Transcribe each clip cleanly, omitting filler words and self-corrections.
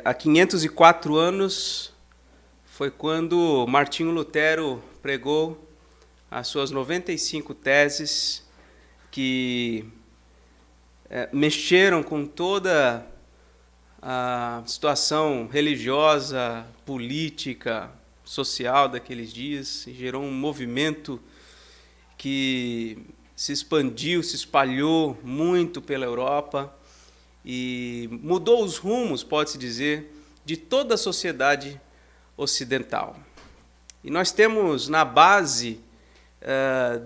Há 504 anos foi quando Martinho Lutero pregou as suas 95 teses que mexeram com toda a situação religiosa, política, social daqueles dias e gerou um movimento que se expandiu, se espalhou muito pela Europa e mudou os rumos, pode-se dizer, de toda a sociedade ocidental. E nós temos na base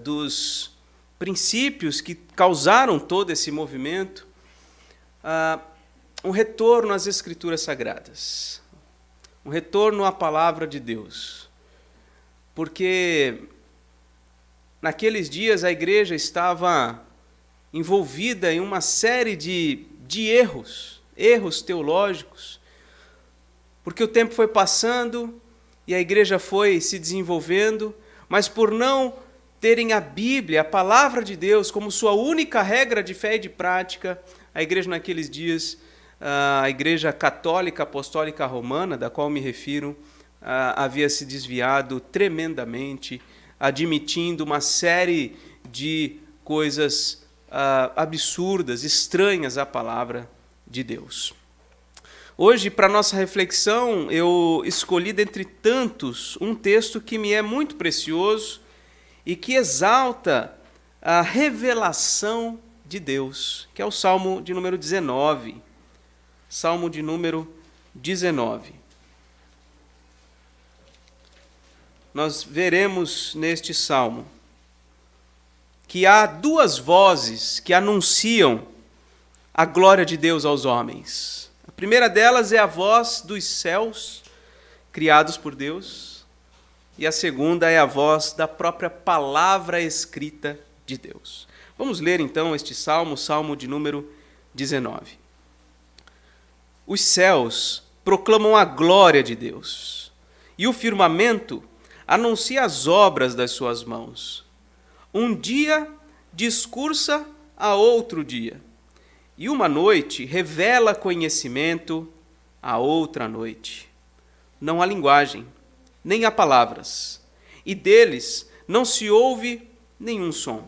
dos princípios que causaram todo esse movimento um retorno às Escrituras Sagradas, um retorno à Palavra de Deus. Porque naqueles dias a igreja estava envolvida em uma série de erros teológicos, porque o tempo foi passando e a igreja foi se desenvolvendo, mas por não terem a Bíblia, a Palavra de Deus, como sua única regra de fé e de prática, a igreja naqueles dias, a Igreja Católica Apostólica Romana, da qual me refiro, havia se desviado tremendamente, admitindo uma série de coisas absurdas, estranhas à palavra de Deus. Hoje, para nossa reflexão, eu escolhi dentre tantos um texto que me é muito precioso e que exalta a revelação de Deus, que é o Salmo de número 19. Salmo de número 19. Nós veremos neste salmo que há duas vozes que anunciam a glória de Deus aos homens. A primeira delas é a voz dos céus, criados por Deus, e a segunda é a voz da própria palavra escrita de Deus. Vamos ler então este salmo, Salmo de número 19. Os céus proclamam a glória de Deus, e o firmamento anuncia as obras das suas mãos. Um dia discursa a outro dia, e uma noite revela conhecimento a outra noite. Não há linguagem, nem há palavras, e deles não se ouve nenhum som.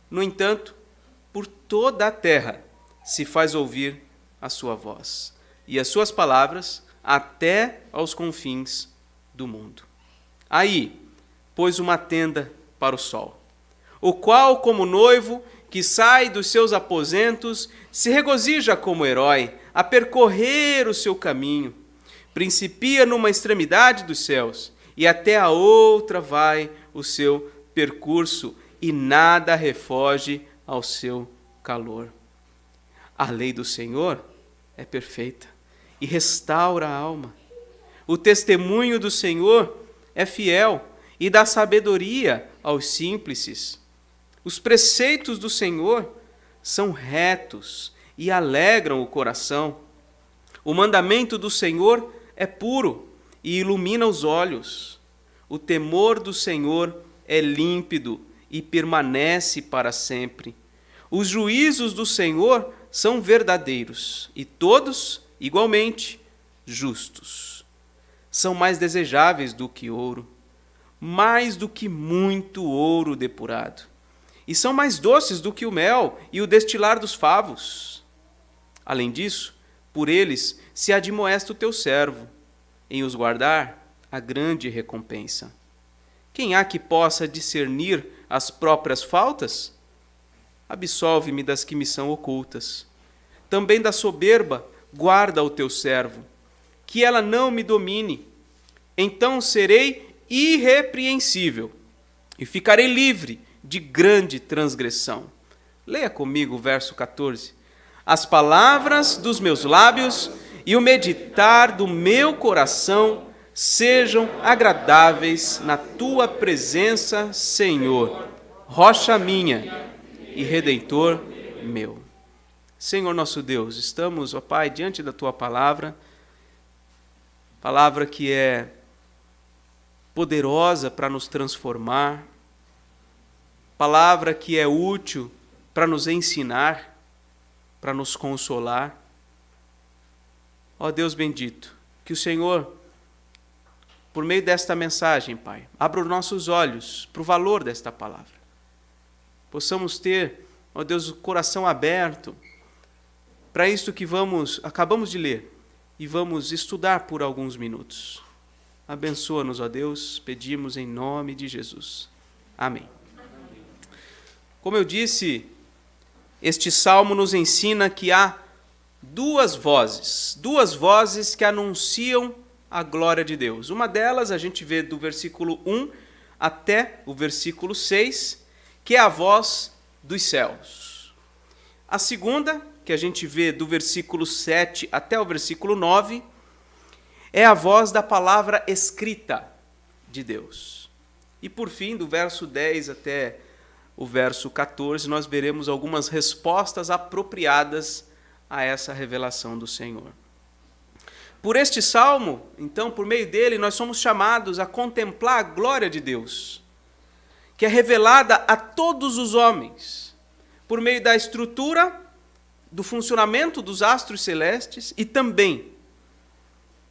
No entanto, por toda a terra se faz ouvir a sua voz, e as suas palavras até aos confins do mundo. Aí pôs uma tenda para o sol, o qual, como noivo que sai dos seus aposentos, se regozija como herói a percorrer o seu caminho. Principia numa extremidade dos céus, e até a outra vai o seu percurso, e nada refoge ao seu calor. A lei do Senhor é perfeita e restaura a alma. O testemunho do Senhor é fiel e dá sabedoria aos simples. Os preceitos do Senhor são retos e alegram o coração. O mandamento do Senhor é puro e ilumina os olhos. O temor do Senhor é límpido e permanece para sempre. Os juízos do Senhor são verdadeiros e todos, igualmente, justos. São mais desejáveis do que ouro, mais do que muito ouro depurado. E são mais doces do que o mel e o destilar dos favos. Além disso, por eles se admoesta o teu servo, em os guardar a grande recompensa. Quem há que possa discernir as próprias faltas? Absolve-me das que me são ocultas. Também da soberba guarda o teu servo, que ela não me domine. Então serei irrepreensível e ficarei livre de grande transgressão. Leia comigo o verso 14. As palavras dos meus lábios e o meditar do meu coração sejam agradáveis na tua presença, Senhor, rocha minha e redentor meu. Senhor nosso Deus, estamos, ó Pai, diante da tua palavra que é poderosa para nos transformar, palavra que é útil para nos ensinar, para nos consolar. Ó Deus bendito, que o Senhor, por meio desta mensagem, Pai, abra os nossos olhos para o valor desta palavra. Possamos ter, ó Deus, o coração aberto para isto que acabamos de ler e vamos estudar por alguns minutos. Abençoa-nos, ó Deus, pedimos em nome de Jesus. Amém. Como eu disse, este salmo nos ensina que há duas vozes que anunciam a glória de Deus. Uma delas a gente vê do versículo 1 até o versículo 6, que é a voz dos céus. A segunda, que a gente vê do versículo 7 até o versículo 9, é a voz da palavra escrita de Deus. E por fim, do verso 10 até o verso 14, nós veremos algumas respostas apropriadas a essa revelação do Senhor. Por este salmo, então, por meio dele, nós somos chamados a contemplar a glória de Deus, que é revelada a todos os homens, por meio da estrutura, do funcionamento dos astros celestes e também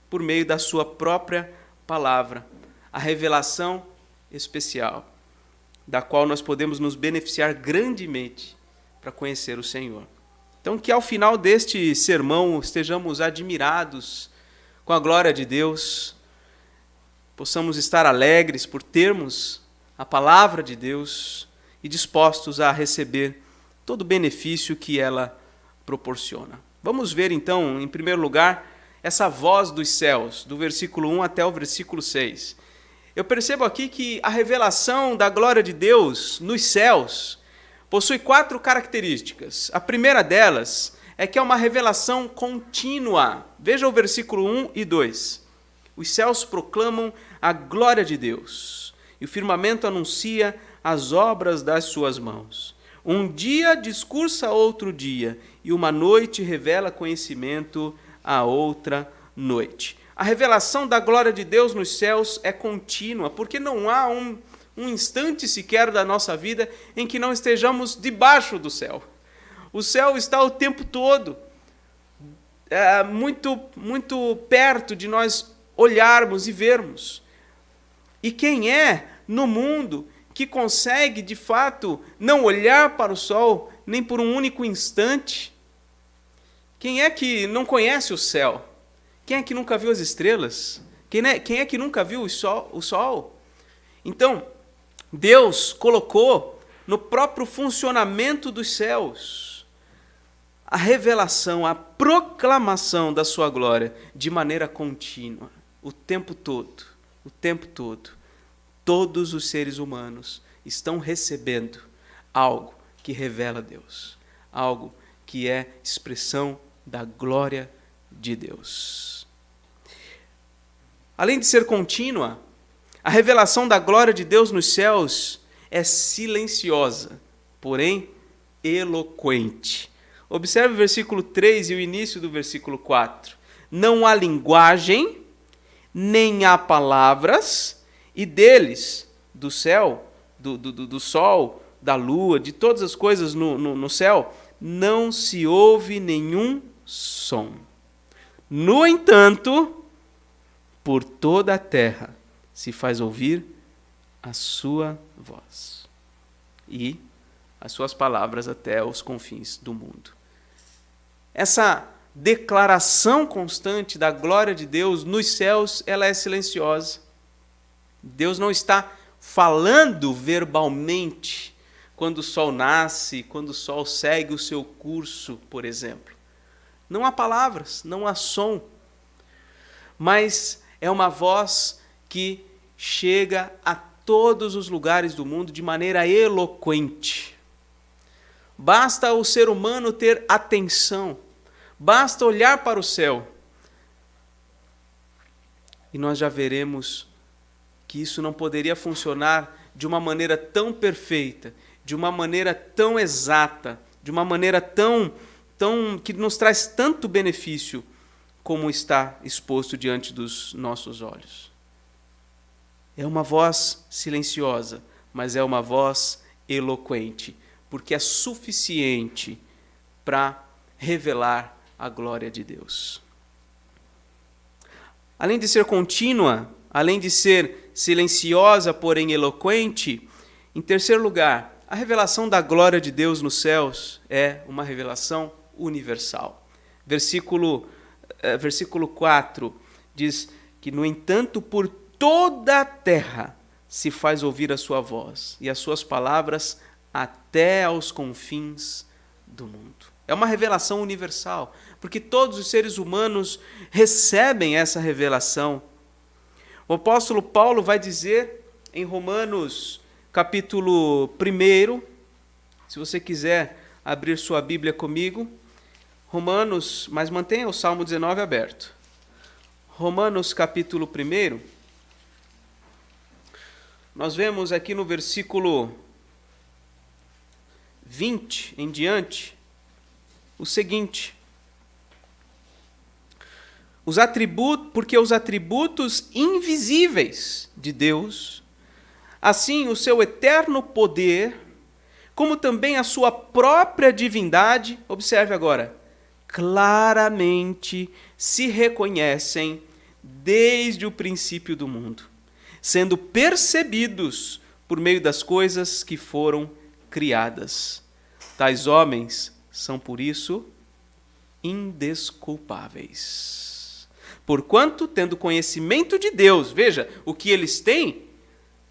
por meio da sua própria palavra, a revelação especial, da qual nós podemos nos beneficiar grandemente para conhecer o Senhor. Então, que ao final deste sermão estejamos admirados com a glória de Deus, possamos estar alegres por termos a palavra de Deus e dispostos a receber todo o benefício que ela proporciona. Vamos ver então, em primeiro lugar, essa voz dos céus, do versículo 1 até o versículo 6. Eu percebo aqui que a revelação da glória de Deus nos céus possui 4 características. A primeira delas é que é uma revelação contínua. Veja o versículo 1 e 2. Os céus proclamam a glória de Deus, e o firmamento anuncia as obras das suas mãos. Um dia discursa outro dia, e uma noite revela conhecimento a outra noite. A revelação da glória de Deus nos céus é contínua, porque não há um instante sequer da nossa vida em que não estejamos debaixo do céu. O céu está o tempo todo, muito perto de nós olharmos e vermos. E quem é no mundo que consegue, de fato, não olhar para o sol nem por um único instante? Quem é que não conhece o céu? Quem é que nunca viu as estrelas? Quem é que nunca viu o sol? Então, Deus colocou no próprio funcionamento dos céus a revelação, a proclamação da sua glória de maneira contínua, o tempo todo. Todos os seres humanos estão recebendo algo que revela Deus, algo que é expressão da glória de Deus. Além de ser contínua, a revelação da glória de Deus nos céus é silenciosa, porém eloquente. Observe o versículo 3 e o início do versículo 4. Não há linguagem, nem há palavras, e deles, do céu, do sol, da lua, de todas as coisas no céu, não se ouve nenhum som. No entanto, por toda a terra se faz ouvir a sua voz e as suas palavras até os confins do mundo. Essa declaração constante da glória de Deus nos céus, ela é silenciosa. Deus não está falando verbalmente quando o sol nasce, quando o sol segue o seu curso, por exemplo. Não há palavras, não há som, mas é uma voz que chega a todos os lugares do mundo de maneira eloquente. Basta o ser humano ter atenção, basta olhar para o céu, e nós já veremos que isso não poderia funcionar de uma maneira tão perfeita, de uma maneira tão exata, de uma maneira tão que nos traz tanto benefício como está exposto diante dos nossos olhos. É uma voz silenciosa, mas é uma voz eloquente, porque é suficiente para revelar a glória de Deus. além de ser contínua, além de ser silenciosa, porém eloquente, em terceiro lugar, a revelação da glória de Deus nos céus é uma revelação universal. Versículo 4 diz que, no entanto, por toda a terra se faz ouvir a sua voz, e as suas palavras até aos confins do mundo. É uma revelação universal, porque todos os seres humanos recebem essa revelação. O apóstolo Paulo vai dizer em Romanos, capítulo 1, se você quiser abrir sua Bíblia comigo, Romanos, mas mantenha o Salmo 19 aberto. Romanos, capítulo 1, nós vemos aqui no versículo 20 em diante o seguinte: porque os atributos invisíveis de Deus, assim o seu eterno poder, como também a sua própria divindade, observe agora, claramente se reconhecem desde o princípio do mundo, sendo percebidos por meio das coisas que foram criadas. Tais homens são, por isso, indesculpáveis. Porquanto, tendo conhecimento de Deus, veja, o que eles têm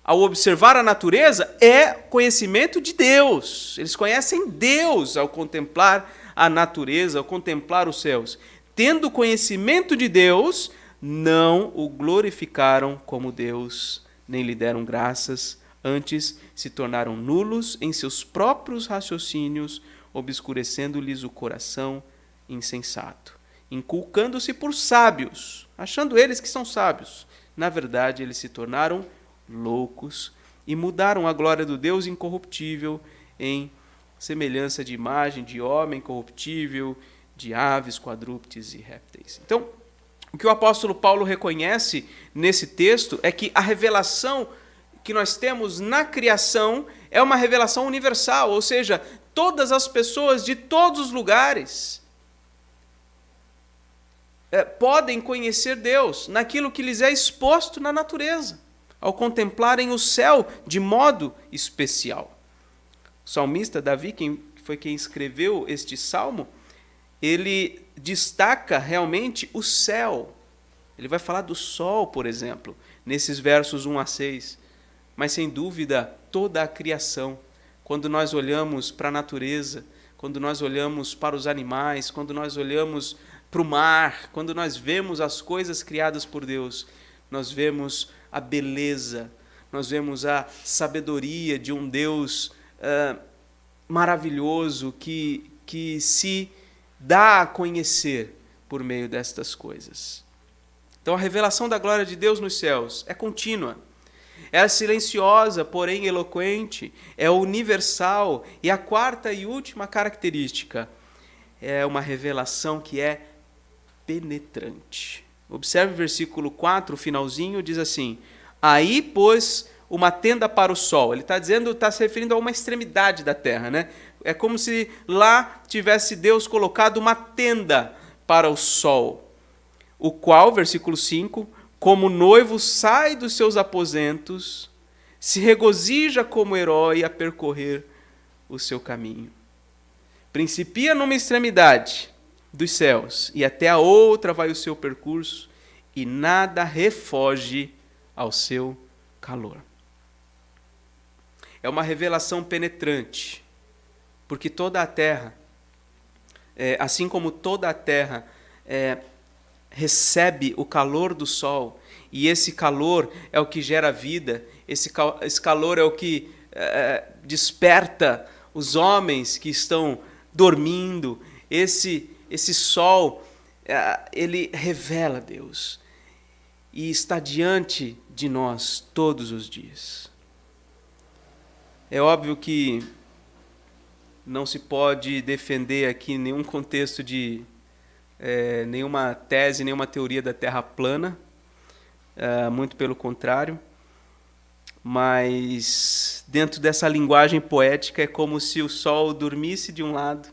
ao observar a natureza é conhecimento de Deus. Eles conhecem Deus ao contemplar a natureza, ao contemplar os céus. Tendo conhecimento de Deus, não o glorificaram como Deus, nem lhe deram graças, antes se tornaram nulos em seus próprios raciocínios, obscurecendo-lhes o coração insensato, inculcando-se por sábios, achando eles que são sábios. Na verdade, eles se tornaram loucos e mudaram a glória do Deus incorruptível em semelhança de imagem de homem corruptível, de aves, quadrúpedes e répteis. Então, o que o apóstolo Paulo reconhece nesse texto é que a revelação que nós temos na criação é uma revelação universal, ou seja, todas as pessoas de todos os lugares podem conhecer Deus naquilo que lhes é exposto na natureza, ao contemplarem o céu de modo especial. O salmista Davi, foi quem escreveu este salmo, ele destaca realmente o céu. Ele vai falar do sol, por exemplo, nesses versos 1 a 6. Mas, sem dúvida, toda a criação. Quando nós olhamos para a natureza, quando nós olhamos para os animais, quando nós olhamos para o mar, quando nós vemos as coisas criadas por Deus, nós vemos a beleza, nós vemos a sabedoria de um Deus maravilhoso que se dá a conhecer por meio destas coisas. Então, a revelação da glória de Deus nos céus é contínua, é silenciosa, porém eloquente, é universal, e a quarta e última característica é uma revelação que é penetrante. Observe o versículo 4, o finalzinho, diz assim: aí pôs uma tenda para o sol. Ele está se referindo a uma extremidade da terra, né? É como se lá tivesse Deus colocado uma tenda para o sol, o qual, versículo 5, como noivo sai dos seus aposentos, se regozija como herói a percorrer o seu caminho. Principia numa extremidade dos céus, e até a outra vai o seu percurso, e nada refoge ao seu calor. É uma revelação penetrante, porque toda a terra, assim como toda a terra recebe o calor do sol, e esse calor é o que gera vida, esse calor é o que desperta os homens que estão dormindo, esse sol, ele revela Deus e está diante de nós todos os dias. É óbvio que não se pode defender aqui nenhum contexto de nenhuma tese, nenhuma teoria da Terra plana, muito pelo contrário, mas dentro dessa linguagem poética é como se o sol dormisse de um lado,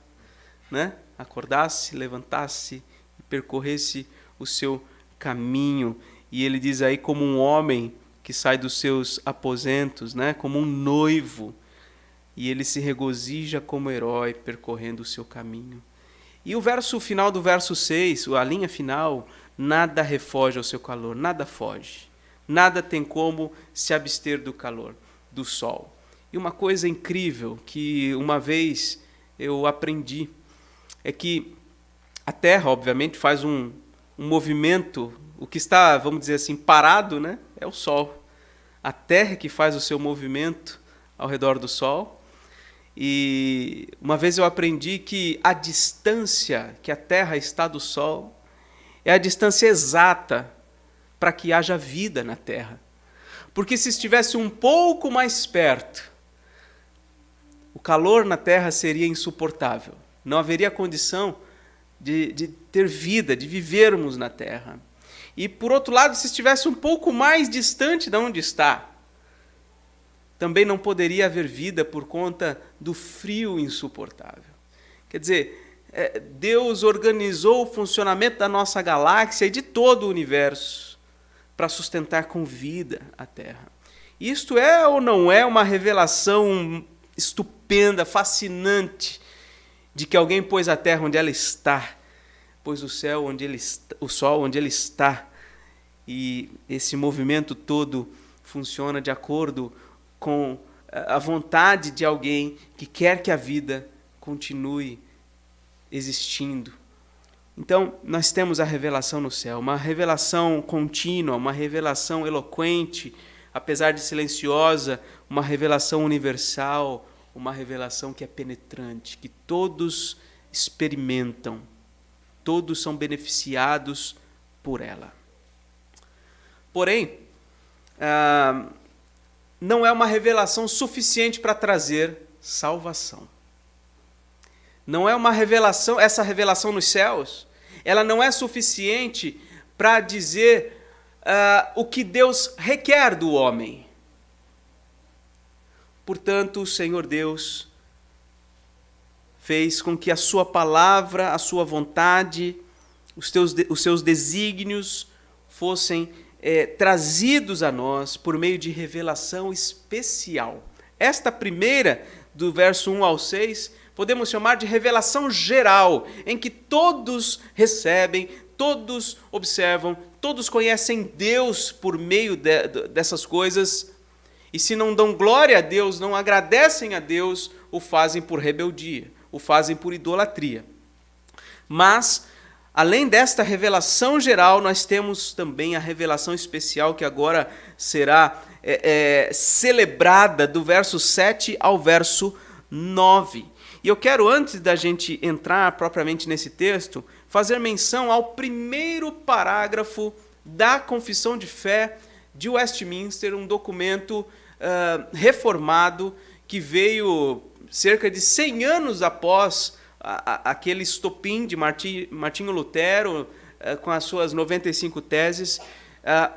né? Acordasse, levantasse e percorresse o seu caminho. E ele diz aí, como um homem que sai dos seus aposentos, né? Como um noivo, e ele se regozija como herói percorrendo o seu caminho. E o verso final do verso 6, a linha final, nada refoge ao seu calor, nada foge. Nada tem como se abster do calor do sol. E uma coisa incrível que uma vez eu aprendi é que a Terra, obviamente, faz um movimento, o que está, vamos dizer assim, parado, né? É o Sol. A Terra que faz o seu movimento ao redor do Sol. E uma vez eu aprendi que a distância que a Terra está do Sol é a distância exata para que haja vida na Terra. Porque se estivesse um pouco mais perto, o calor na Terra seria insuportável. Não haveria condição de ter vida, de vivermos na Terra. E, por outro lado, se estivesse um pouco mais distante de onde está, também não poderia haver vida por conta do frio insuportável. Quer dizer, Deus organizou o funcionamento da nossa galáxia e de todo o universo para sustentar com vida a Terra. Isto é ou não é uma revelação estupenda, fascinante, de que alguém pôs a Terra onde ela está, pôs o céu onde ele está, o Sol onde ele está, e esse movimento todo funciona de acordo com a vontade de alguém que quer que a vida continue existindo. Então, nós temos a revelação no céu, uma revelação contínua, uma revelação eloquente, apesar de silenciosa, uma revelação universal, uma revelação que é penetrante, que todos experimentam, todos são beneficiados por ela. Porém, não é uma revelação suficiente para trazer salvação. Não é uma revelação, essa revelação nos céus, ela não é suficiente para dizer o que Deus requer do homem. Portanto, o Senhor Deus fez com que a sua palavra, a sua vontade, os seus desígnios fossem trazidos a nós por meio de revelação especial. Esta primeira, do verso 1 ao 6, podemos chamar de revelação geral, em que todos recebem, todos observam, todos conhecem Deus por meio dessas coisas, e se não dão glória a Deus, não agradecem a Deus, o fazem por rebeldia, o fazem por idolatria. Mas, além desta revelação geral, nós temos também a revelação especial que agora será celebrada do verso 7 ao verso 9. E eu quero, antes da gente entrar propriamente nesse texto, fazer menção ao primeiro parágrafo da Confissão de Fé de Westminster, um documento reformado que veio cerca de 100 anos após aquele estopim de Martinho Lutero, com as suas 95 teses.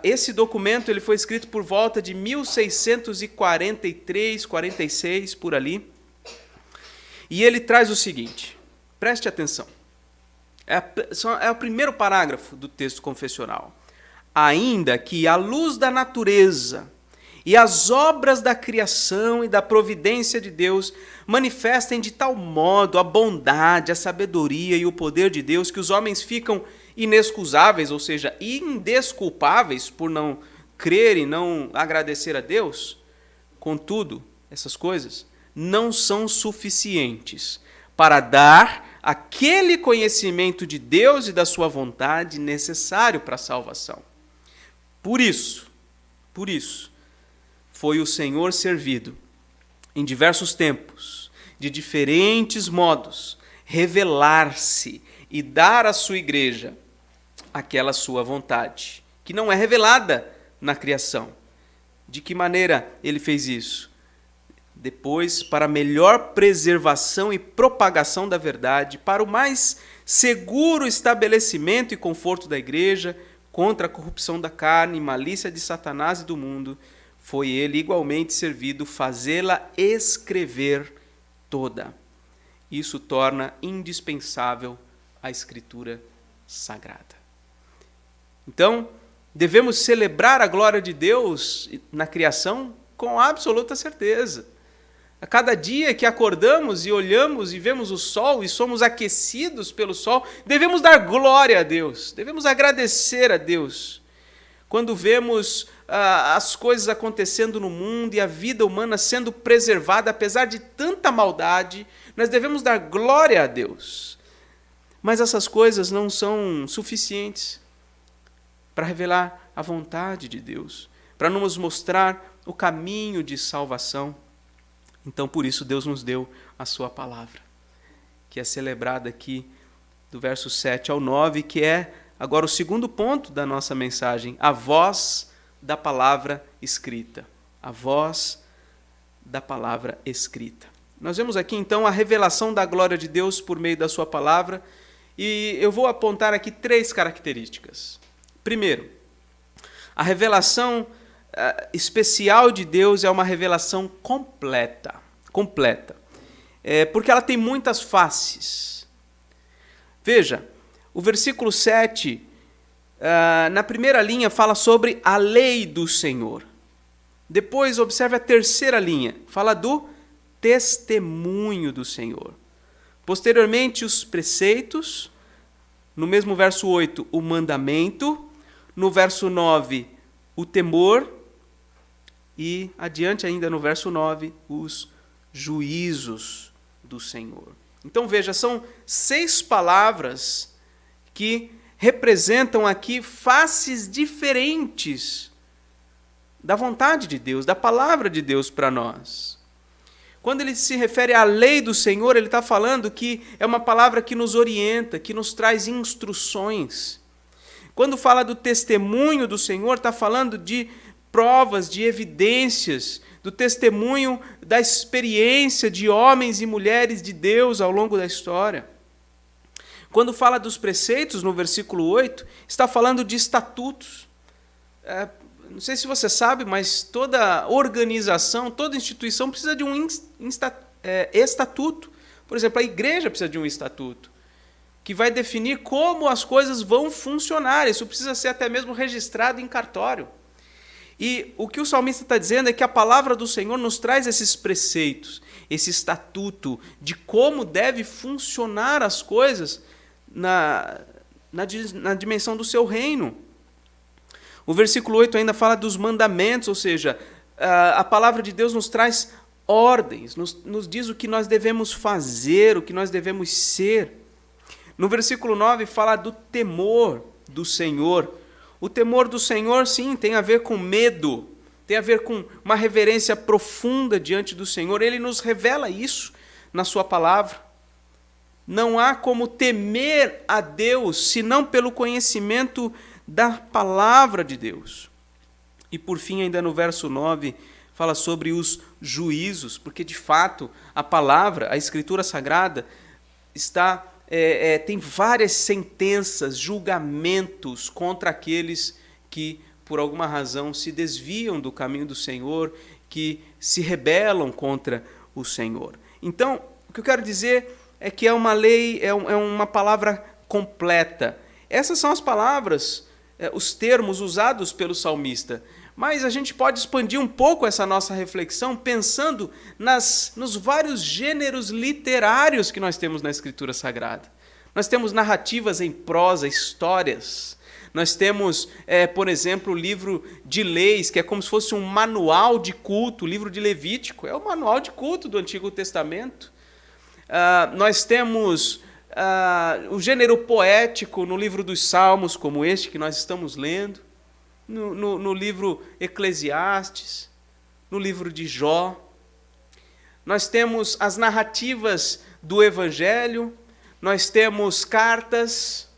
Esse documento ele foi escrito por volta de 1643, 46, por ali. E ele traz o seguinte, preste atenção. É o primeiro parágrafo do texto confessional. Ainda que a luz da natureza e as obras da criação e da providência de Deus manifestem de tal modo a bondade, a sabedoria e o poder de Deus que os homens ficam inexcusáveis, ou seja, indesculpáveis por não crer e não agradecer a Deus. Contudo, essas coisas não são suficientes para dar aquele conhecimento de Deus e da sua vontade necessário para a salvação. Por isso, foi o Senhor servido, em diversos tempos, de diferentes modos, revelar-se e dar à sua igreja aquela sua vontade, que não é revelada na criação. De que maneira ele fez isso? Depois, para melhor preservação e propagação da verdade, para o mais seguro estabelecimento e conforto da igreja, contra a corrupção da carne, malícia de Satanás e do mundo, foi ele igualmente servido fazê-la escrever toda. Isso torna indispensável a Escritura Sagrada. Então, devemos celebrar a glória de Deus na criação com absoluta certeza. A cada dia que acordamos e olhamos e vemos o sol e somos aquecidos pelo sol, devemos dar glória a Deus, devemos agradecer a Deus. Quando vemos as coisas acontecendo no mundo e a vida humana sendo preservada, apesar de tanta maldade, nós devemos dar glória a Deus. Mas essas coisas não são suficientes para revelar a vontade de Deus, para nos mostrar o caminho de salvação. Então, por isso, Deus nos deu a sua palavra, que é celebrada aqui do verso 7 ao 9, que é agora o segundo ponto da nossa mensagem, a voz da palavra escrita. A voz da palavra escrita. Nós vemos aqui, então, a revelação da glória de Deus por meio da sua palavra, e eu vou apontar aqui 3 características. Primeiro, a revelação especial de Deus é uma revelação completa, porque ela tem muitas faces. Veja, o versículo 7, na primeira linha, fala sobre a lei do Senhor. Depois, observe a terceira linha, fala do testemunho do Senhor. Posteriormente, os preceitos. No mesmo verso 8, o mandamento. No verso 9, o temor. E adiante ainda no verso 9, os juízos do Senhor. Então veja, são 6 palavras que representam aqui faces diferentes da vontade de Deus, da palavra de Deus para nós. Quando ele se refere à lei do Senhor, ele está falando que é uma palavra que nos orienta, que nos traz instruções. Quando fala do testemunho do Senhor, está falando de provas, de evidências, do testemunho da experiência de homens e mulheres de Deus ao longo da história. Quando fala dos preceitos, no versículo 8, está falando de estatutos. Não sei se você sabe, mas toda organização, toda instituição precisa de um estatuto. Por exemplo, a igreja precisa de um estatuto, que vai definir como as coisas vão funcionar. Isso precisa ser até mesmo registrado em cartório. E o que o salmista está dizendo é que a palavra do Senhor nos traz esses preceitos, esse estatuto de como deve funcionar as coisas na dimensão do seu reino. O versículo 8 ainda fala dos mandamentos, ou seja, a palavra de Deus nos traz ordens, nos diz o que nós devemos fazer, o que nós devemos ser. No versículo 9 fala do temor do Senhor. O temor do Senhor, sim, tem a ver com medo, tem a ver com uma reverência profunda diante do Senhor. Ele nos revela isso na sua palavra. Não há como temer a Deus, senão pelo conhecimento da palavra de Deus. E por fim, ainda no verso 9, fala sobre os juízos, porque de fato a palavra, a Escritura Sagrada, tem várias sentenças, julgamentos contra aqueles que, por alguma razão, se desviam do caminho do Senhor, que se rebelam contra o Senhor. Então, o que eu quero dizer é que é uma lei, é uma palavra completa. Essas são as palavras, os termos usados pelo salmista. Mas a gente pode expandir um pouco essa nossa reflexão pensando nos vários gêneros literários que nós temos na Escritura Sagrada. Nós temos narrativas em prosa, histórias. Nós temos, por exemplo, o livro de leis, que é como se fosse um manual de culto. O livro de Levítico é o manual de culto do Antigo Testamento. Nós temos o gênero poético no livro dos Salmos, como este que nós estamos lendo. No livro Eclesiastes, no livro de Jó. Nós temos as narrativas do Evangelho, nós temos cartas,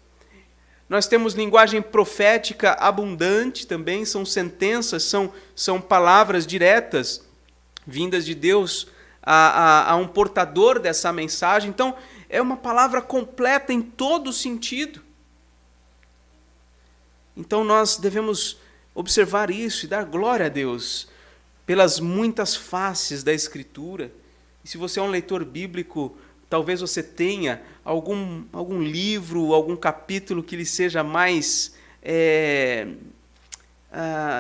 nós temos linguagem profética abundante também, são sentenças, são palavras diretas, vindas de Deus a um portador dessa mensagem. Então, é uma palavra completa em todo sentido. Então nós devemos observar isso e dar glória a Deus pelas muitas faces da Escritura. E se você é um leitor bíblico, talvez você tenha algum livro, algum capítulo que lhe seja mais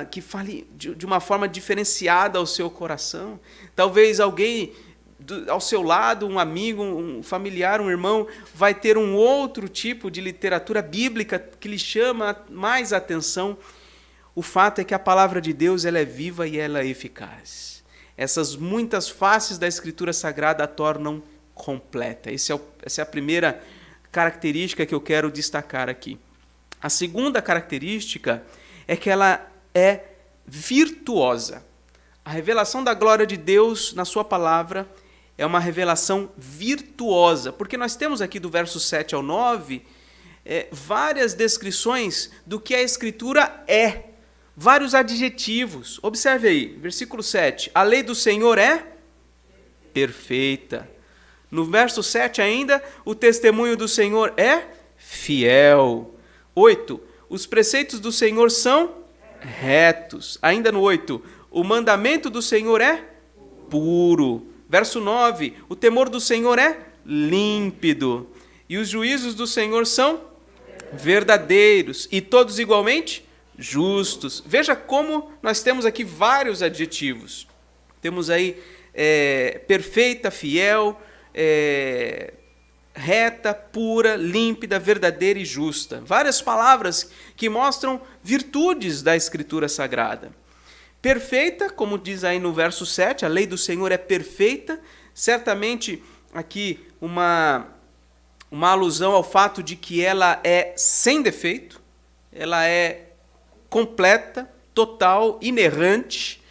que fale de uma forma diferenciada ao seu coração. Talvez alguém ao seu lado, um amigo, um familiar, um irmão, vai ter um outro tipo de literatura bíblica que lhe chama mais atenção. O fato é que a palavra de Deus ela é viva e ela é eficaz. Essas muitas faces da Escritura Sagrada a tornam completa. Essa é a primeira característica que eu quero destacar aqui. A segunda característica é que ela é virtuosa. A revelação da glória de Deus na sua palavra é uma revelação virtuosa, porque nós temos aqui do verso 7 ao 9 várias descrições do que a Escritura é, vários adjetivos. Observe aí, versículo 7, a lei do Senhor é perfeita. No verso 7 ainda, o testemunho do Senhor é fiel. 8, os preceitos do Senhor são retos. Ainda no 8, o mandamento do Senhor é puro. Verso 9, o temor do Senhor é límpido, e os juízos do Senhor são verdadeiros, e todos igualmente justos. Veja como nós temos aqui vários adjetivos. Temos aí perfeita, fiel, reta, pura, límpida, verdadeira e justa. Várias palavras que mostram virtudes da Escritura Sagrada. Perfeita, como diz aí no verso 7, a lei do Senhor é perfeita. Certamente aqui uma alusão ao fato de que ela é sem defeito, ela é completa, total, inerrante.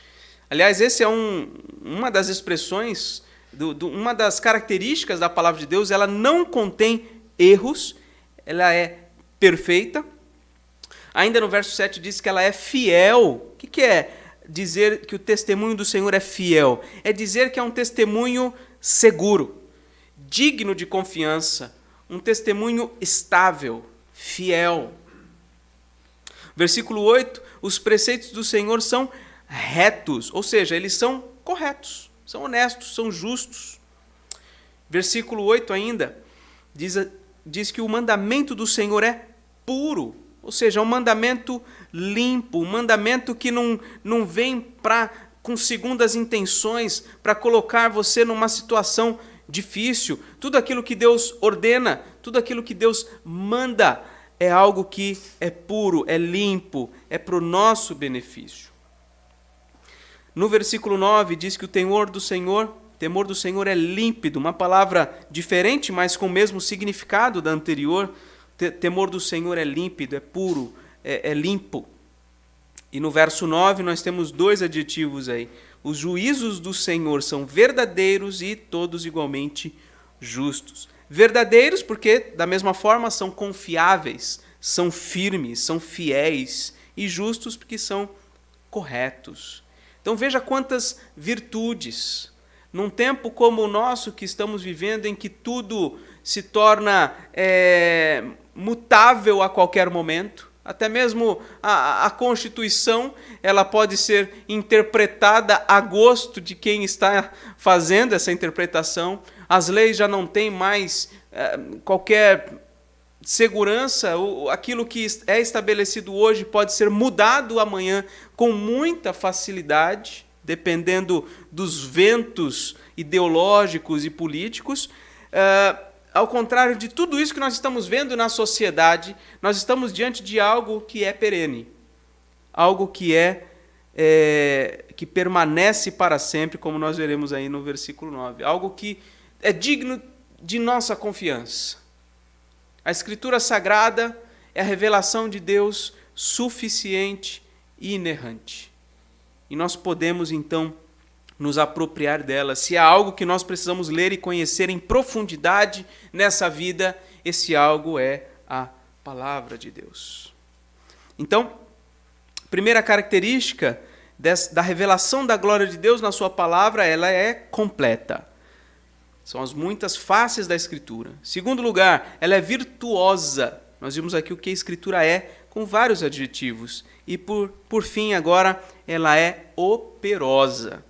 Aliás, esse é uma das expressões, uma das características da palavra de Deus, ela não contém erros, ela é perfeita. Ainda no verso 7 diz que ela é fiel. O que é dizer que o testemunho do Senhor é fiel? É dizer que é um testemunho seguro, digno de confiança, um testemunho estável, fiel. Versículo 8, os preceitos do Senhor são retos, ou seja, eles são corretos, são honestos, são justos. Versículo 8 ainda, diz que o mandamento do Senhor é puro, ou seja, é um mandamento limpo, um mandamento que não vem com segundas intenções para colocar você numa situação difícil. Tudo aquilo que Deus ordena, tudo aquilo que Deus manda é algo que é puro, é limpo, é para o nosso benefício. No versículo 9 diz que o temor do Senhor é límpido, uma palavra diferente, mas com o mesmo significado da anterior. Temor do Senhor é límpido, é puro, é limpo. E no verso 9 nós temos dois adjetivos aí. Os juízos do Senhor são verdadeiros e todos igualmente justos. Verdadeiros porque, da mesma forma, são confiáveis, são firmes, são fiéis. E justos porque são corretos. Então veja quantas virtudes. Num tempo como o nosso que estamos vivendo, em que tudo se torna mutável a qualquer momento, até mesmo a Constituição ela pode ser interpretada a gosto de quem está fazendo essa interpretação. As leis já não têm mais qualquer segurança. Aquilo que é estabelecido hoje pode ser mudado amanhã com muita facilidade, dependendo dos ventos ideológicos e políticos. Ao contrário de tudo isso que nós estamos vendo na sociedade, nós estamos diante de algo que é perene, algo que que permanece para sempre, como nós veremos aí no versículo 9, algo que é digno de nossa confiança. A Escritura Sagrada é a revelação de Deus suficiente e inerrante. E nós podemos, então, nos apropriar dela. Se há algo que nós precisamos ler e conhecer em profundidade nessa vida, esse algo é a palavra de Deus. Então, primeira característica da revelação da glória de Deus na sua palavra, ela é completa. São as muitas faces da Escritura. Segundo lugar, ela é virtuosa. Nós vimos aqui o que a Escritura é, com vários adjetivos. E, por fim, agora, ela é operosa.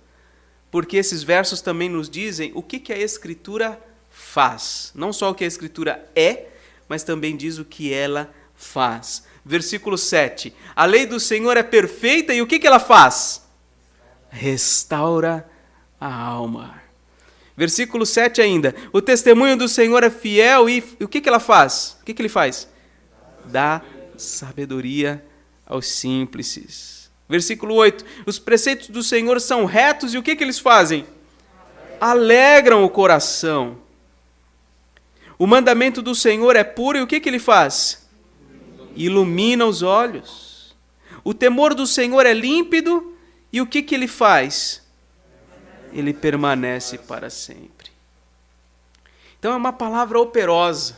Porque esses versos também nos dizem o que a Escritura faz. Não só o que a Escritura é, mas também diz o que ela faz. Versículo 7. A lei do Senhor é perfeita e o que ela faz? Restaura a alma. Versículo 7 ainda. O testemunho do Senhor é fiel e o que ela faz? O que ele faz? Dá sabedoria aos simples. Versículo 8. Os preceitos do Senhor são retos e o que eles fazem? Alegram o coração. O mandamento do Senhor é puro e o que ele faz? Ilumina os olhos. O temor do Senhor é límpido e o que ele faz? Ele permanece para sempre. Então é uma palavra operosa.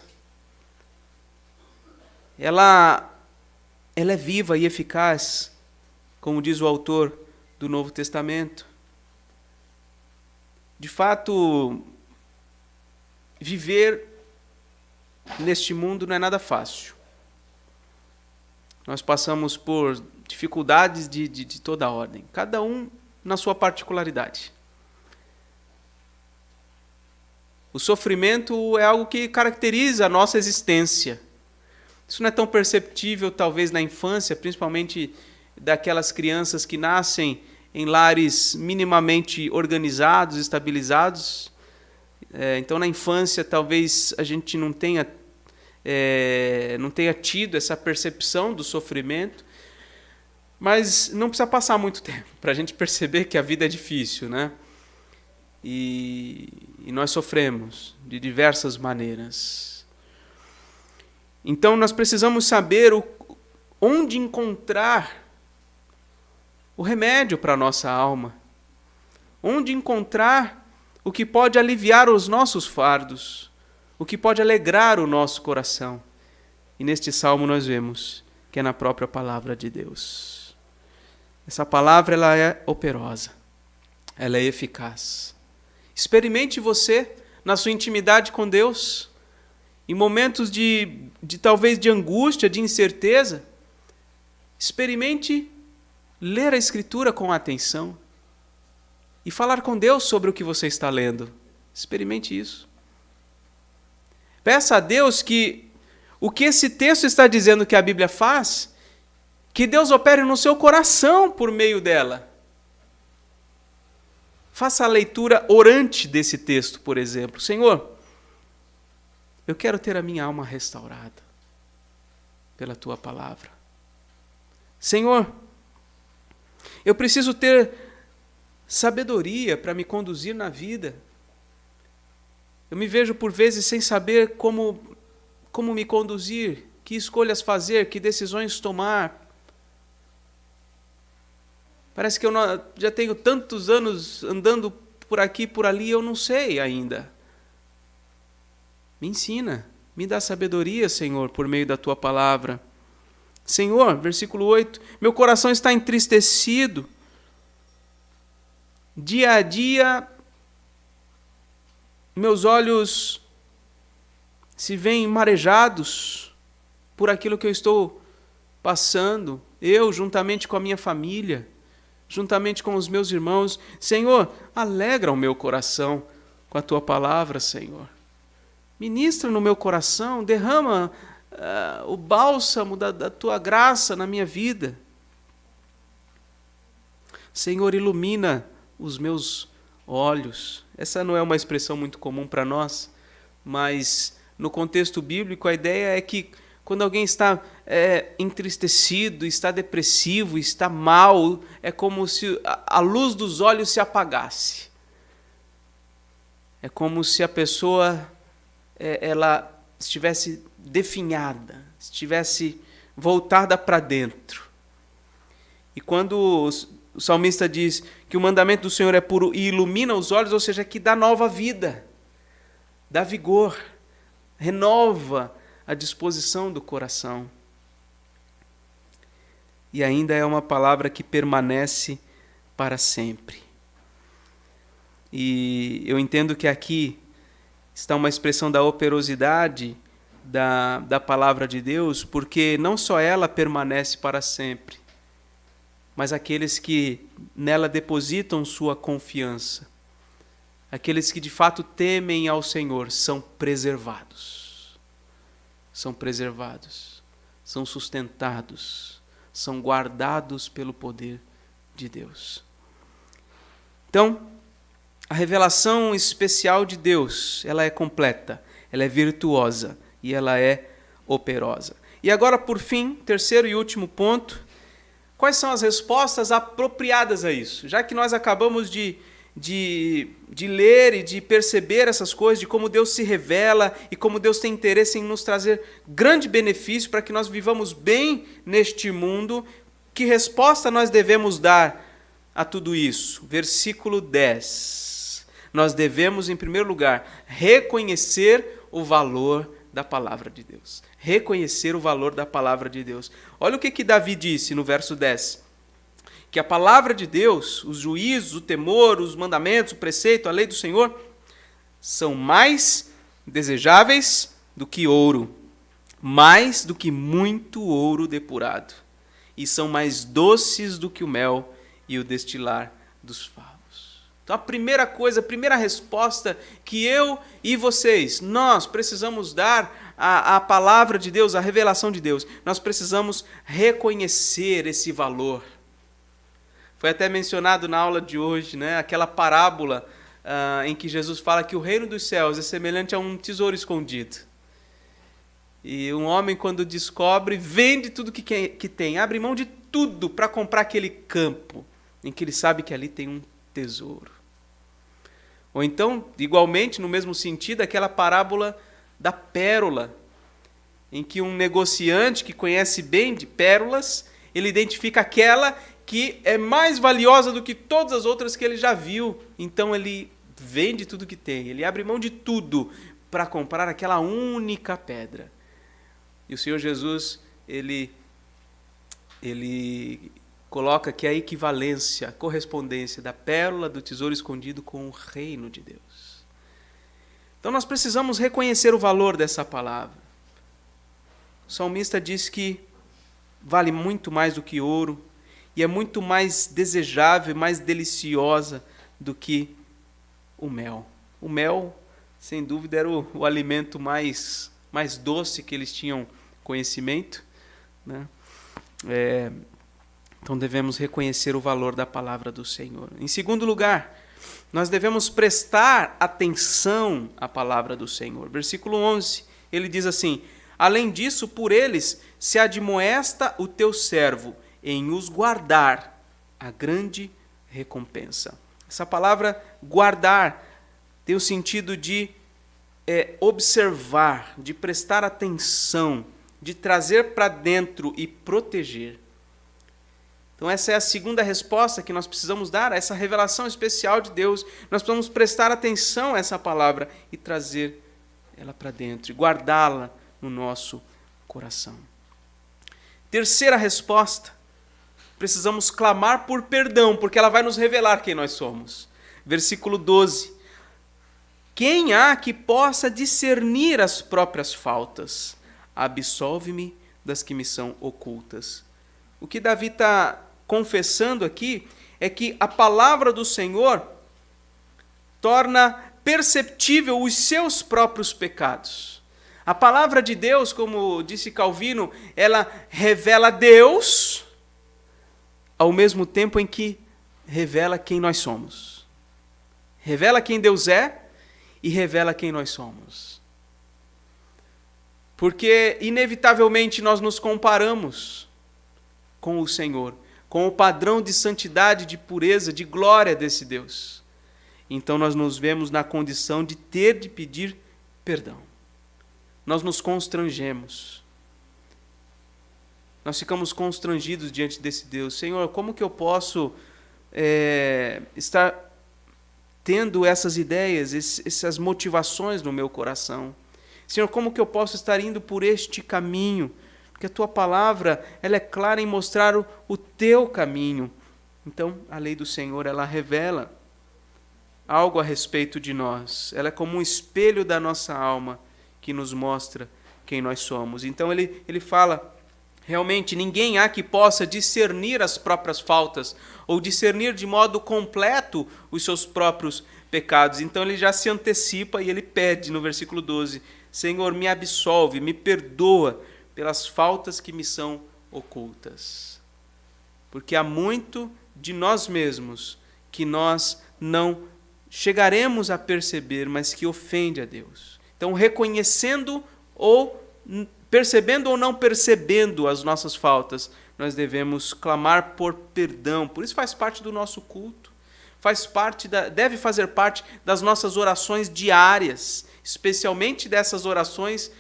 Ela é viva e eficaz, como diz o autor do Novo Testamento. De fato, viver neste mundo não é nada fácil. Nós passamos por dificuldades de toda a ordem, cada um na sua particularidade. O sofrimento é algo que caracteriza a nossa existência. Isso não é tão perceptível, talvez, na infância, principalmente daquelas crianças que nascem em lares minimamente organizados, estabilizados. Então, na infância, talvez a gente não tenha tido essa percepção do sofrimento, mas não precisa passar muito tempo para a gente perceber que a vida é difícil, né? E nós sofremos de diversas maneiras. Então, nós precisamos saber onde encontrar o remédio para a nossa alma, onde encontrar o que pode aliviar os nossos fardos, o que pode alegrar o nosso coração. E neste salmo nós vemos que é na própria palavra de Deus. Essa palavra ela é operosa, ela é eficaz. Experimente você, na sua intimidade com Deus, em momentos talvez de angústia, de incerteza, experimente ler a Escritura com atenção e falar com Deus sobre o que você está lendo. Experimente isso. Peça a Deus que o que esse texto está dizendo que a Bíblia faz, que Deus opere no seu coração por meio dela. Faça a leitura orante desse texto, por exemplo. Senhor, eu quero ter a minha alma restaurada pela Tua palavra. Senhor, eu preciso ter sabedoria para me conduzir na vida. Eu me vejo por vezes sem saber como me conduzir, que escolhas fazer, que decisões tomar. Parece que eu já tenho tantos anos andando por aqui e por ali, eu não sei ainda. Me ensina, me dá sabedoria, Senhor, por meio da Tua palavra. Senhor, versículo 8, meu coração está entristecido. Dia a dia, meus olhos se veem marejados por aquilo que eu estou passando. Eu, juntamente com a minha família, juntamente com os meus irmãos. Senhor, alegra o meu coração com a Tua palavra, Senhor. Ministra no meu coração, derrama o bálsamo da Tua graça na minha vida. Senhor, ilumina os meus olhos. Essa não é uma expressão muito comum para nós, mas no contexto bíblico a ideia é que quando alguém está entristecido, está depressivo, está mal, é como se a luz dos olhos se apagasse. É como se a pessoa ela estivesse definhada, estivesse voltada para dentro. E quando o salmista diz que o mandamento do Senhor é puro e ilumina os olhos, ou seja, que dá nova vida, dá vigor, renova a disposição do coração. E ainda é uma palavra que permanece para sempre. E eu entendo que aqui está uma expressão da operosidade da palavra de Deus, porque não só ela permanece para sempre, mas aqueles que nela depositam sua confiança, aqueles que de fato temem ao Senhor, são preservados. São preservados. são sustentados, são guardados pelo poder de Deus. Então, a revelação especial de Deus, ela é completa, ela é virtuosa e ela é operosa. E agora, por fim, terceiro e último ponto, quais são as respostas apropriadas a isso? Já que nós acabamos de ler e de perceber essas coisas, de como Deus se revela e como Deus tem interesse em nos trazer grande benefício para que nós vivamos bem neste mundo, que resposta nós devemos dar a tudo isso? Versículo 10. Nós devemos, em primeiro lugar, reconhecer o valor da palavra de Deus. Reconhecer o valor da palavra de Deus. Olha o que Davi disse no verso 10. Que a palavra de Deus, os juízos, o temor, os mandamentos, o preceito, a lei do Senhor, são mais desejáveis do que ouro, mais do que muito ouro depurado, e são mais doces do que o mel e o destilar dos favos. Então a primeira coisa, a primeira resposta que eu e vocês, nós precisamos dar à palavra de Deus, à revelação de Deus, nós precisamos reconhecer esse valor. Foi até mencionado na aula de hoje, né, aquela parábola em que Jesus fala que o reino dos céus é semelhante a um tesouro escondido. E um homem, quando descobre, vende tudo que tem, abre mão de tudo para comprar aquele campo em que ele sabe que ali tem um tesouro. Ou então, igualmente, no mesmo sentido, aquela parábola da pérola, em que um negociante que conhece bem de pérolas, ele identifica aquela que é mais valiosa do que todas as outras que ele já viu. Então ele vende tudo que tem, ele abre mão de tudo para comprar aquela única pedra. E o Senhor Jesus, ele coloca que a equivalência, a correspondência da pérola, do tesouro escondido com o reino de Deus. Então nós precisamos reconhecer o valor dessa palavra. O salmista diz que vale muito mais do que ouro, e é muito mais desejável, mais deliciosa do que o mel. O mel, sem dúvida, era o alimento mais doce que eles tinham conhecimento, né? Então devemos reconhecer o valor da palavra do Senhor. Em segundo lugar, nós devemos prestar atenção à palavra do Senhor. Versículo 11, ele diz assim: além disso, por eles se admoesta o teu servo, em os guardar a grande recompensa. Essa palavra guardar tem o sentido de observar, de prestar atenção, de trazer para dentro e proteger. Então essa é a segunda resposta que nós precisamos dar a essa revelação especial de Deus. Nós precisamos prestar atenção a essa palavra e trazer ela para dentro e guardá-la no nosso coração. Terceira resposta, precisamos clamar por perdão, porque ela vai nos revelar quem nós somos. Versículo 12. Quem há que possa discernir as próprias faltas? Absolve-me das que me são ocultas. O que Davi está confessando aqui é que a palavra do Senhor torna perceptível os seus próprios pecados. A palavra de Deus, como disse Calvino, ela revela Deus ao mesmo tempo em que revela quem nós somos. Revela quem Deus é e revela quem nós somos. Porque, inevitavelmente, nós nos comparamos com o Senhor, com o padrão de santidade, de pureza, de glória desse Deus. Então, nós nos vemos na condição de ter de pedir perdão. Nós nos constrangemos. Nós ficamos constrangidos diante desse Deus. Senhor, como que eu posso estar tendo essas ideias, essas motivações no meu coração? Senhor, como que eu posso estar indo por este caminho? Porque a tua palavra, ela é clara em mostrar o teu caminho. Então, a lei do Senhor, ela revela algo a respeito de nós. Ela é como um espelho da nossa alma que nos mostra quem nós somos. Então, ele fala: realmente, ninguém há que possa discernir as próprias faltas ou discernir de modo completo os seus próprios pecados. Então ele já se antecipa e ele pede no versículo 12: Senhor, me absolve, me perdoa, pelas faltas que me são ocultas. Porque há muito de nós mesmos que nós não chegaremos a perceber, mas que ofende a Deus. Então, reconhecendo ou percebendo ou não percebendo as nossas faltas, nós devemos clamar por perdão. Por isso faz parte do nosso culto. Deve fazer parte das nossas orações diárias, especialmente dessas orações,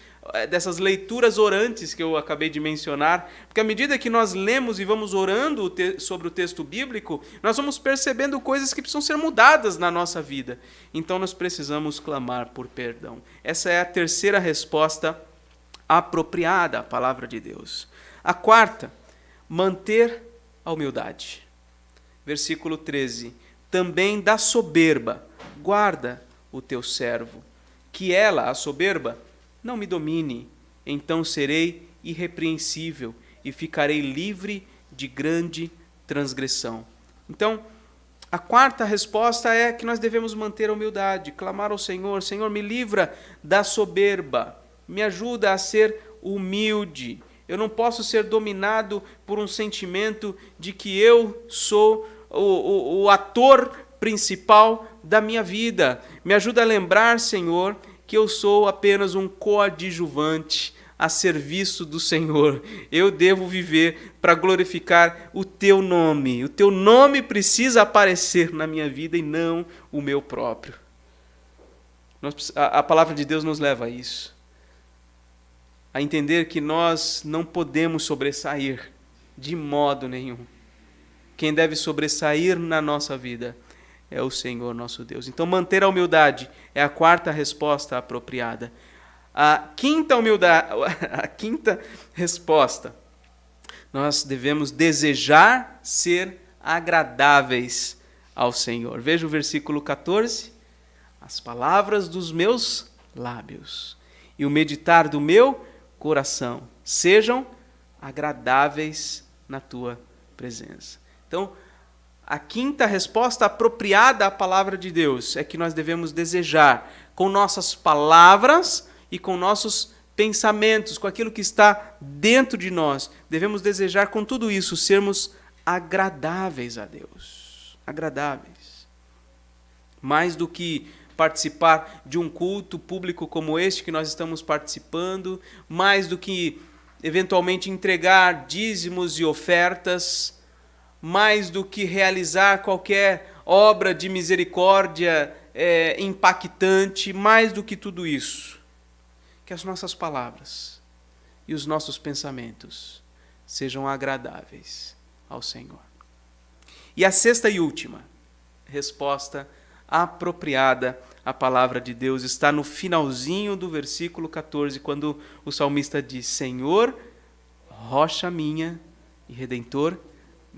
dessas leituras orantes que eu acabei de mencionar, porque à medida que nós lemos e vamos orando sobre o texto bíblico, nós vamos percebendo coisas que precisam ser mudadas na nossa vida. Então nós precisamos clamar por perdão. Essa é a terceira resposta apropriada à palavra de Deus. A quarta, manter a humildade. Versículo 13. Também da soberba, guarda o teu servo, que ela, a soberba, não me domine, então serei irrepreensível e ficarei livre de grande transgressão. Então, a quarta resposta é que nós devemos manter a humildade, clamar ao Senhor: Senhor, me livra da soberba, me ajuda a ser humilde. Eu não posso ser dominado por um sentimento de que eu sou o ator principal da minha vida. Me ajuda a lembrar, Senhor, que eu sou apenas um coadjuvante a serviço do Senhor. Eu devo viver para glorificar o Teu nome. O Teu nome precisa aparecer na minha vida e não o meu próprio. A palavra de Deus nos leva a isso. A entender que nós não podemos sobressair de modo nenhum. Quem deve sobressair na nossa vida é o Senhor nosso Deus. Então, manter a humildade é a quarta resposta apropriada. A quinta resposta, nós devemos desejar ser agradáveis ao Senhor. Veja o versículo 14. As palavras dos meus lábios e o meditar do meu coração sejam agradáveis na tua presença. Então, a quinta resposta apropriada à palavra de Deus é que nós devemos desejar com nossas palavras e com nossos pensamentos, com aquilo que está dentro de nós. Devemos desejar com tudo isso sermos agradáveis a Deus. Agradáveis. Mais do que participar de um culto público como este que nós estamos participando, mais do que eventualmente entregar dízimos e ofertas, mais do que realizar qualquer obra de misericórdia impactante, mais do que tudo isso, que as nossas palavras e os nossos pensamentos sejam agradáveis ao Senhor. E a sexta e última resposta apropriada à palavra de Deus está no finalzinho do versículo 14, quando o salmista diz: Senhor, rocha minha e redentor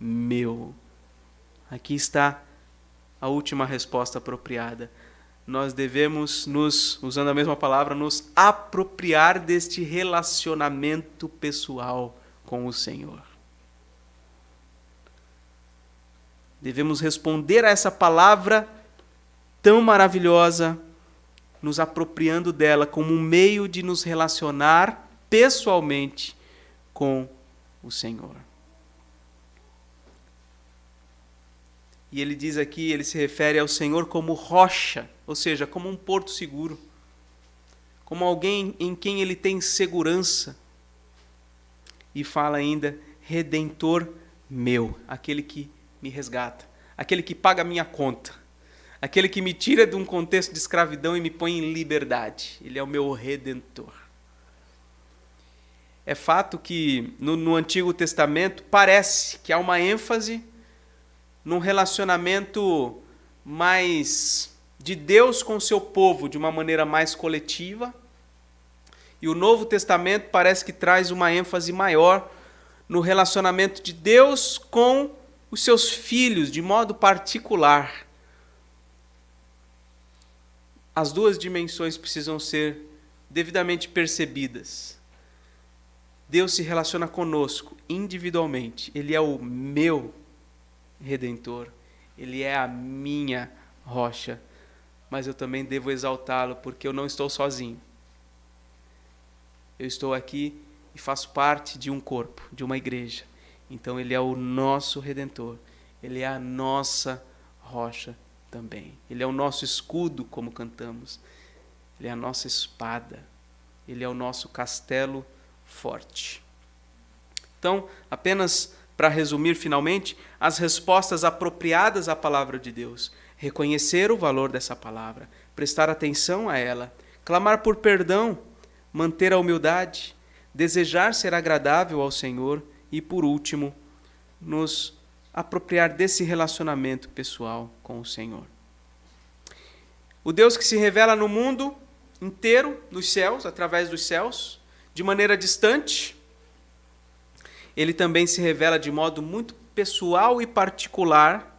meu. Aqui está a última resposta apropriada. Nós devemos usando a mesma palavra, nos apropriar deste relacionamento pessoal com o Senhor. Devemos responder a essa palavra tão maravilhosa, nos apropriando dela como um meio de nos relacionar pessoalmente com o Senhor. E ele diz aqui, ele se refere ao Senhor como rocha, ou seja, como um porto seguro, como alguém em quem ele tem segurança. E fala ainda, redentor meu, aquele que me resgata, aquele que paga a minha conta, aquele que me tira de um contexto de escravidão e me põe em liberdade. Ele é o meu redentor. É fato que no Antigo Testamento parece que há uma ênfase num relacionamento mais de Deus com o seu povo, de uma maneira mais coletiva. E o Novo Testamento parece que traz uma ênfase maior no relacionamento de Deus com os seus filhos, de modo particular. As duas dimensões precisam ser devidamente percebidas. Deus se relaciona conosco individualmente. Ele é o meu Redentor. Ele é a minha rocha. Mas eu também devo exaltá-lo, porque eu não estou sozinho. Eu estou aqui faço parte de um corpo, de uma igreja. Então Ele é o nosso Redentor, Ele é a nossa rocha também. Ele é o nosso escudo, como cantamos. Ele é a nossa espada. Ele é o nosso castelo forte. Então, apenas para resumir finalmente, as respostas apropriadas à palavra de Deus. Reconhecer o valor dessa palavra, prestar atenção a ela, clamar por perdão, manter a humildade, desejar ser agradável ao Senhor e, por último, nos apropriar desse relacionamento pessoal com o Senhor. O Deus que se revela no mundo inteiro, nos céus, através dos céus, de maneira distante, Ele também se revela de modo muito pessoal e particular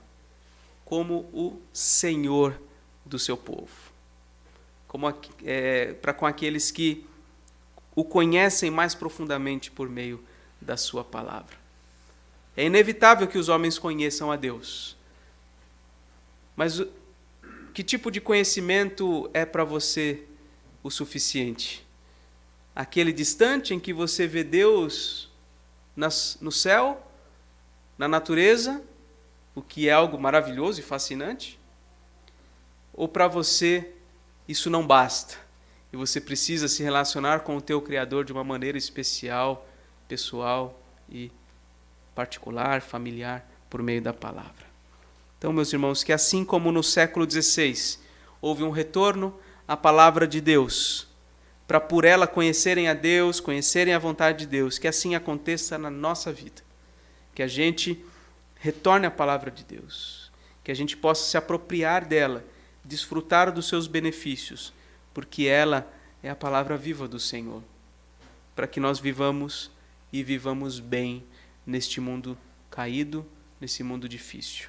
como o Senhor do seu povo. Para com aqueles que o conhecem mais profundamente por meio da sua palavra. É inevitável que os homens conheçam a Deus. Mas que tipo de conhecimento é para você o suficiente? Aquele distante em que você vê Deus no céu, na natureza, o que é algo maravilhoso e fascinante? Ou para você isso não basta e você precisa se relacionar com o teu Criador de uma maneira especial, pessoal e particular, familiar, por meio da palavra? Então, meus irmãos, que assim como no século XVI houve um retorno à palavra de Deus, para por ela conhecerem a Deus, conhecerem a vontade de Deus, que assim aconteça na nossa vida. Que a gente retorne à palavra de Deus, que a gente possa se apropriar dela, desfrutar dos seus benefícios, porque ela é a palavra viva do Senhor, para que nós vivamos e vivamos bem neste mundo caído, nesse mundo difícil.